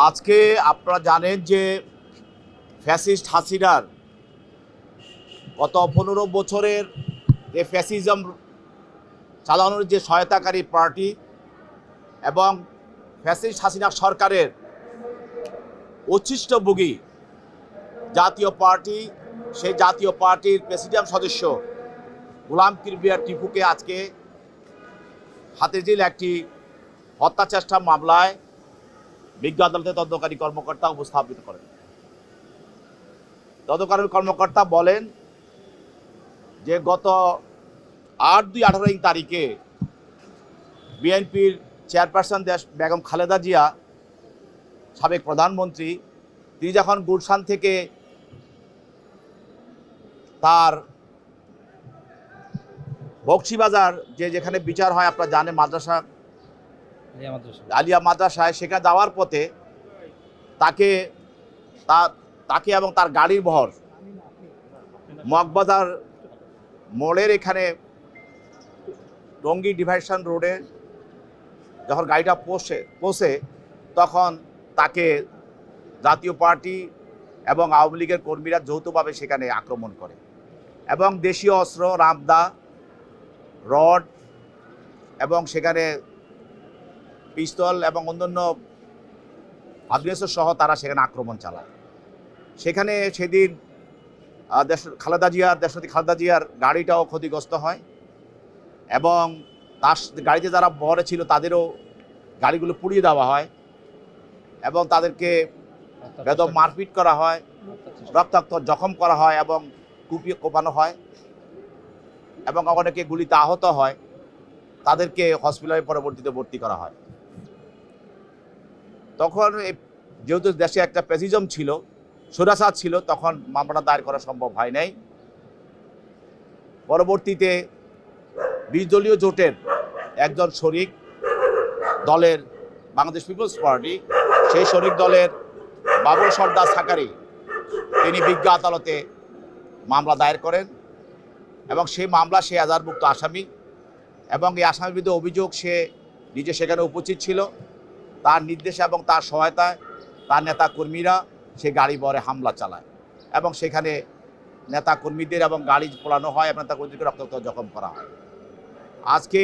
আজকে আপনারা জানেন যে ফ্যাসিস্ট হাসিনার গত 15 বছরের যে ফ্যাসিজম চালানোর যে সহায়তাকারী পার্টি এবং ফ্যাসিস্ট হাসিনা সরকারের উচ্ছিষ্টভোগী জাতীয় পার্টি, সেই জাতীয় পার্টির প্রেসিডিয়াম সদস্য গোলাম কিবরিয়া টিপুকে আজকে হাতিরঝিল একটি হত্যা চেষ্টা মামলায় বিজ্ঞ আদালতের তদন্তকারী কর্মকর্তা উপস্থাপিত করেন। তদন্তকারী কর্মকর্তা বলেন যে গত 8/2/18 তারিখে বিএনপির চেয়ারপারসন বেগম খালেদা জিয়া, সাবেক প্রধানমন্ত্রী, তিনি যখন গুলশান থেকে তার বক্সিবাজার যেখানে বিচার হয় আপনারা জানেন, মাদ্রাসা আলিয়া মাদ্রাসায়, সেখানে যাওয়ার পথে তাকে এবং তার গাড়ির বহর মগবাজার মোড়ের এখানে টঙ্গী ডিভাইশন রোডে যখন গাড়িটা পৌঁছে তখন তাকে জাতীয় পার্টি এবং আওয়ামী লীগের কর্মীরা যৌথভাবে সেখানে আক্রমণ করে এবং দেশীয় অস্ত্র, রামদা, রড এবং সেখানে পিস্তল এবং অন্যান্য আগ্নেয়াস্ত্র সহ তারা সেখানে আক্রমণ চালায়। সেখানে সেদিন দেশনেত্রী খালেদা জিয়ার গাড়িটাও ক্ষতিগ্রস্ত হয় এবং তার গাড়িতে যারা বহরে ছিল তাদেরও গাড়িগুলো পুড়িয়ে দেওয়া হয় এবং তাদেরকে বেদম মারপিট করা হয়, রক্তাক্ত জখম করা হয় এবং কুপিয়ে কোপানো হয় এবং অনেকে গুলিতে আহত হয়, তাদেরকে হসপিটালে পরবর্তীতে ভর্তি করা হয়। তখন যেহেতু দেশে একটা প্যাসিজম ছিল, স্বৈরাচার ছিল, তখন মামলা দায়ের করা সম্ভব হয় নাই। পরবর্তীতে 20 দলীয় জোটের একজন শরিক দলের বাংলাদেশ পিপলস পার্টি, সেই শরিক দলের বাবুল সর্দার সাকারি, তিনি বিজ্ঞ আদালতে মামলা দায়ের করেন এবং সেই মামলা সে এজাহারভুক্ত আসামি এবং এই আসামির বিরুদ্ধে অভিযোগ সে নিজে সেখানে উপস্থিত ছিল, তার নির্দেশে এবং তার সহায়তায় তার নেতা কর্মীরা সে গাড়ি বহরে হামলা চালায় এবং সেখানে নেতা কর্মীদের এবং গাড়ি পোড়ানো হয় এবং নেতা কর্মীদেরকে রক্তাক্ত জখম করা হয়। আজকে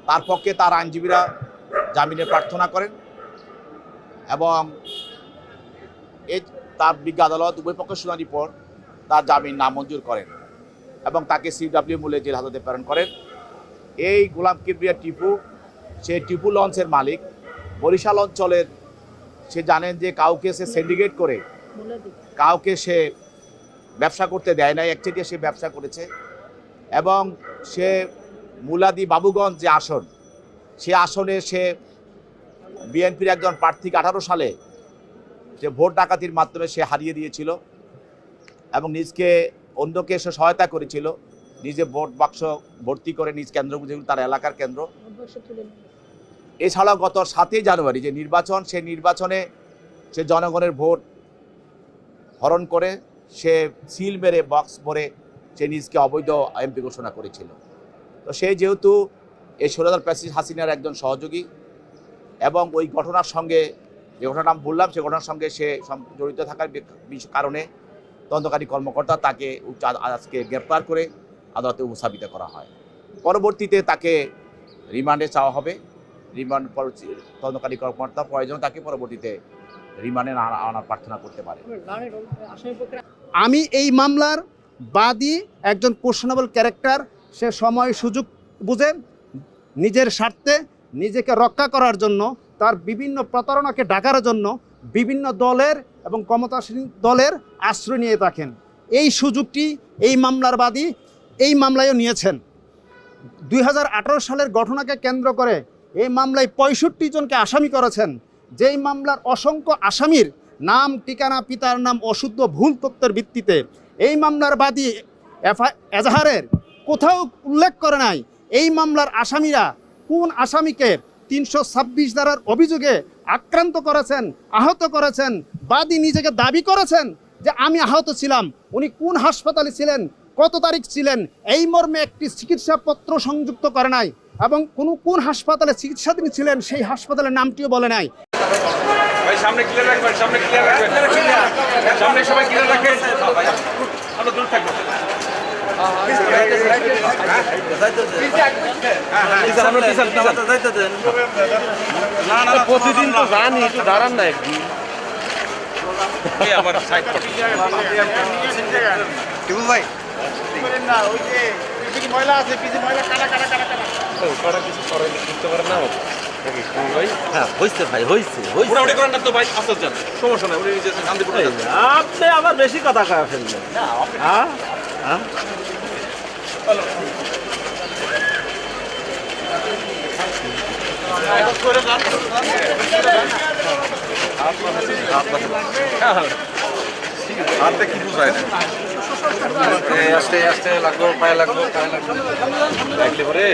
তার পক্ষে তার আইনজীবীরা জামিনের প্রার্থনা করেন এবং তার বিজ্ঞ আদালত উভয় পক্ষের শুনানির পর তার জামিন নামঞ্জুর করেন এবং তাকে CW মূলে জেল হাজতে প্রেরণ করেন। এই গোলাম কিবরিয়া টিপু, সে টিপু লঞ্চের মালিক, বরিশাল অঞ্চলের। সে জানেন যে কাউকে সে সিন্ডিকেট করে কাউকে সে ব্যবসা করতে দেয় নাই, একচেটিয়া সে ব্যবসা করেছে এবং সে মুলাদি বাবুগঞ্জ যে আসন, সে আসনে সে বিএনপির একজন প্রার্থীকে 18 সালে যে ভোট ডাকাতির মাধ্যমে সে হারিয়ে দিয়েছিল এবং নিজকে অন্যকে সে সহায়তা করেছিল, নিজে ভোট বাক্স ভর্তি করে নিজ কেন্দ্র, যেগুলো তার এলাকার কেন্দ্র। এছাড়াও গত 7 জানুয়ারি যে নির্বাচন, সেই নির্বাচনে সে জনগণের ভোট হরণ করে সে সিল মেরে বক্স ভরে সে নিজকে অবৈধ MP ঘোষণা করেছিল। তো সে যেহেতু এই স্বৈরাচার ফ্যাসিস্ট হাসিনার একজন সহযোগী এবং ওই ঘটনার সঙ্গে, যে ঘটনার নাম বললাম, সে ঘটনার সঙ্গে সে জড়িত থাকার কারণে তদন্তকারী কর্মকর্তা তাকে আজকে গ্রেপ্তার করে আদালতে উপস্থাপিত করা হয়। পরবর্তীতে তাকে রিমান্ডে চাওয়া হবে। রিমান্ড তদন্তকারী কর্মকর্তা প্রয়োজন তাকে পরবর্তীতে রিমান্ডে আনার প্রার্থনা করতে পারে। আমি এই মামলার বাদী একজন কোয়েশনেবল ক্যারেক্টার, সে সময় সুযোগ বুঝে নিজের স্বার্থে নিজেকে রক্ষা করার জন্য, তার বিভিন্ন প্রতারণাকে ঢাকার জন্য বিভিন্ন দলের এবং ক্ষমতাসীন দলের আশ্রয় নিয়ে থাকেন। এই সুযোগটি এই মামলার বাদী এই মামলায়ও নিয়েছেন। 2018 সালের ঘটনাকে কেন্দ্র করে এই মামলায় 65 জনকে আসামি করেছেন। যেই মামলার অসংখ্য আসামির নাম, ঠিকানা, পিতার নাম অশুদ্ধ ভুল তথ্যের ভিত্তিতে এই মামলার বাদী এজাহারের কোথাও উল্লেখ করে নাই এই মামলার আসামিরা কোন আসামিকে 326 ধারার অভিযোগে আক্রান্ত করেছেন, আহত করেছেন। বাদী নিজেকে দাবি করেছেন যে আমি আহত ছিলাম, উনি কোন হাসপাতালে ছিলেন, কত তারিখ ছিলেন, এই মর্মে একটি চিকিৎসাপত্র সংযুক্ত করে নাই। এবং কোন হাসপাতালে চিকিৎসাধীন ছিলেন সেই হাসপাতালের নামটিও বলে নাই। ভাই সামনে ক্লিয়ার রাখবেন, সামনে ক্লিয়ার রাখবেন, সামনে সবাই ক্লিয়ার রাখবেন, আমরা দূর থাকবো। প্রতিদিন তো জানি, একটু দাঁড়ান না একদিন। আমার সাইড টিপু ভাই হ্যাঁ হয়েছে ভাই, হয়েছে মোটামুটি করেন না তো ভাই, আস্তে যান, সমস্যা নাই, উনি নিজে শান্তিপূর্ণ যান। আপনি আবার বেশি কথা কয়ে ফেললেন। হ্যাঁ হ্যাঁ হাতে কি বুঝায় না, আস্তে আস্তে লাগলো, পায়ে লাগলো, পায়ে লাগলো, লাগলে পরে